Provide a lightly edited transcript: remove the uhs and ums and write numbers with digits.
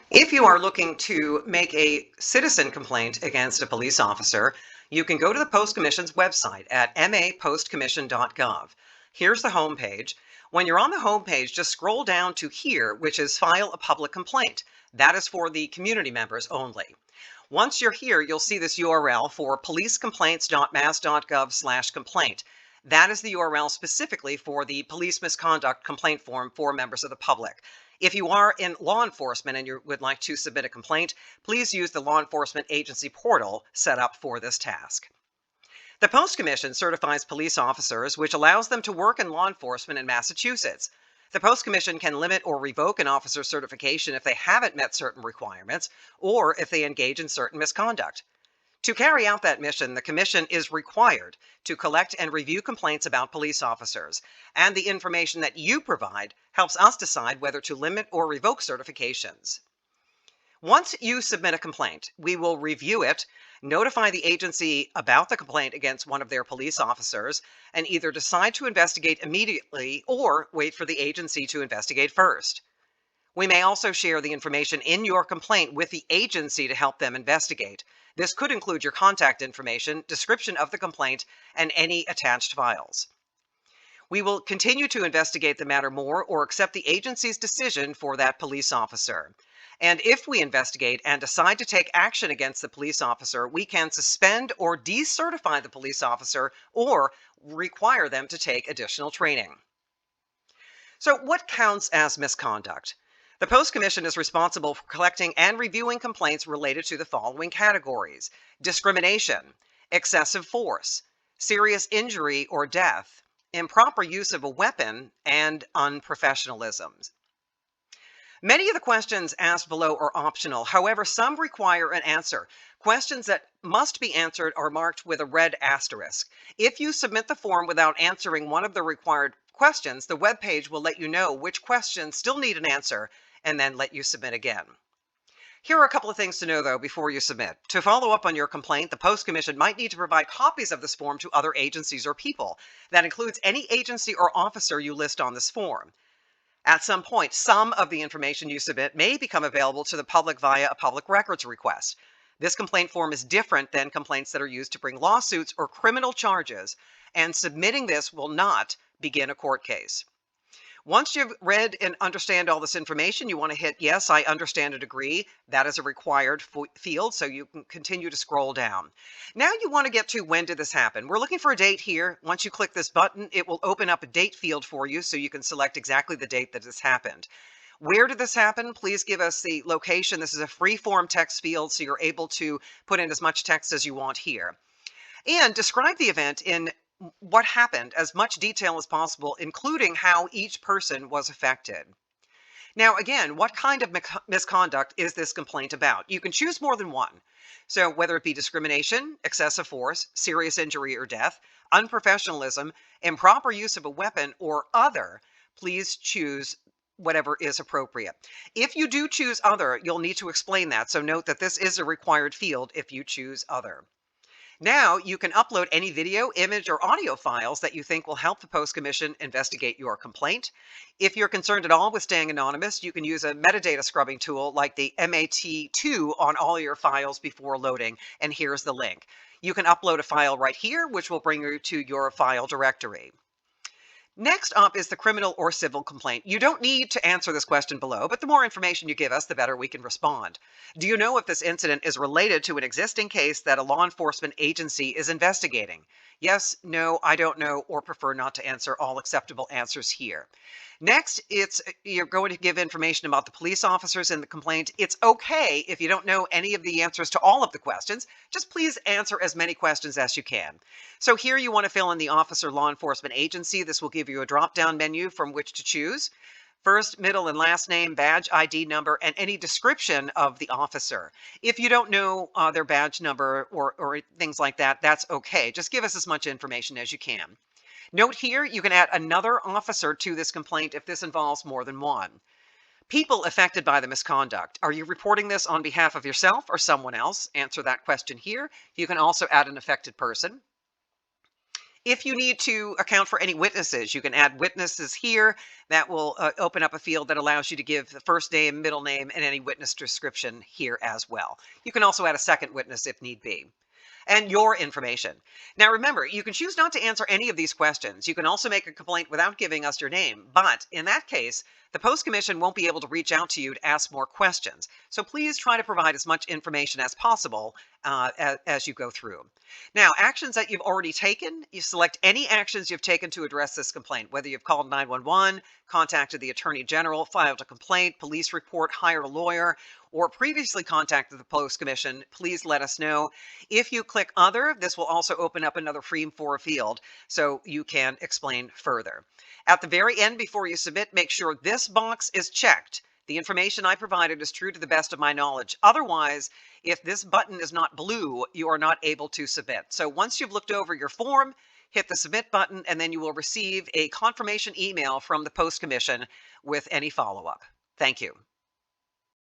If you are looking to make a citizen complaint against a police officer, you can go to the Post Commission's website at mapostcommission.gov. Here's the home page. When you're on the home page, just scroll down to here, which is File a Public Complaint. That is for the community members only. Once you're here, you'll see this URL for policecomplaints.mass.gov/complaint. That is the URL specifically for the police misconduct complaint form for members of the public. If you are in law enforcement and you would like to submit a complaint, please use the law enforcement agency portal set up for this task. The Post Commission certifies police officers, which allows them to work in law enforcement in Massachusetts. The Post Commission can limit or revoke an officer's certification if they haven't met certain requirements or if they engage in certain misconduct. To carry out that mission, the Commission is required to collect and review complaints about police officers, and the information that you provide helps us decide whether to limit or revoke certifications. Once you submit a complaint, we will review it, notify the agency about the complaint against one of their police officers, and either decide to investigate immediately or wait for the agency to investigate first. We may also share the information in your complaint with the agency to help them investigate. This could include your contact information, description of the complaint, and any attached files. We will continue to investigate the matter more or accept the agency's decision for that police officer. And if we investigate and decide to take action against the police officer, we can suspend or decertify the police officer or require them to take additional training. So, what counts as misconduct? The Post Commission is responsible for collecting and reviewing complaints related to the following categories: discrimination, excessive force, serious injury or death, improper use of a weapon, and unprofessionalism. Many of the questions asked below are optional. However, some require an answer. Questions that must be answered are marked with a red asterisk. If you submit the form without answering one of the required questions, the web page will let you know which questions still need an answer and then let you submit again. Here are a couple of things to know, though, before you submit. To follow up on your complaint, the Post Commission might need to provide copies of this form to other agencies or people. That includes any agency or officer you list on this form. At some point, some of the information you submit may become available to the public via a public records request. This complaint form is different than complaints that are used to bring lawsuits or criminal charges, and submitting this will not begin a court case. Once you've read and understand all this information, you want to hit yes, I understand and agree. That is a required field, so you can continue to scroll down. Now you want to get to when did this happen. We're looking for a date here. Once you click this button, it will open up a date field for you so you can select exactly the date that this happened. Where did this happen? Please give us the location. This is a free form text field, so you're able to put in as much text as you want here. And describe the event in what happened as much detail as possible, including how each person was affected. Now, again, what kind of misconduct is this complaint about? You can choose more than one. So whether it be discrimination, excessive force, serious injury or death, unprofessionalism, improper use of a weapon, or other, please choose whatever is appropriate. If you do choose other, you'll need to explain that. So note that this is a required field if you choose other. Now you can upload any video, image, or audio files that you think will help the Post Commission investigate your complaint. If you're concerned at all with staying anonymous, you can use a metadata scrubbing tool like the MAT2 on all your files before loading, and here's the link. You can upload a file right here, which will bring you to your file directory. Next up is the criminal or civil complaint. You don't need to answer this question below, but the more information you give us, the better we can respond. Do you know if this incident is related to an existing case that a law enforcement agency is investigating? Yes, no, I don't know, or prefer not to answer. All acceptable answers here. Next, you're going to give information about the police officers in the complaint. It's okay if you don't know any of the answers to all of the questions. Just please answer as many questions as you can. So here you want to fill in the officer law enforcement agency. This will give you a drop-down menu from which to choose. First, middle, and last name, badge ID number, and any description of the officer. If you don't know their badge number or things like that, that's okay. Just give us as much information as you can. Note here, you can add another officer to this complaint if this involves more than one. People affected by the misconduct. Are you reporting this on behalf of yourself or someone else? Answer that question here. You can also add an affected person. If you need to account for any witnesses, you can add witnesses here. That will open up a field that allows you to give the first name, middle name, and any witness description here as well. You can also add a second witness if need be. And your information. Now remember, you can choose not to answer any of these questions. You can also make a complaint without giving us your name, but in that case, the Post Commission won't be able to reach out to you to ask more questions. So please try to provide as much information as possible as you go through. Now, actions that you've already taken, you select any actions you've taken to address this complaint, whether you've called 911, contacted the Attorney General, filed a complaint, police report, hired a lawyer, or previously contacted the Post Commission, please let us know. If you click Other, this will also open up another Frame for field so you can explain further. At the very end, before you submit, make sure this box is checked. The information I provided is true to the best of my knowledge. Otherwise, if this button is not blue, you are not able to submit. So once you've looked over your form, hit the Submit button, and then you will receive a confirmation email from the Post Commission with any follow-up. Thank you.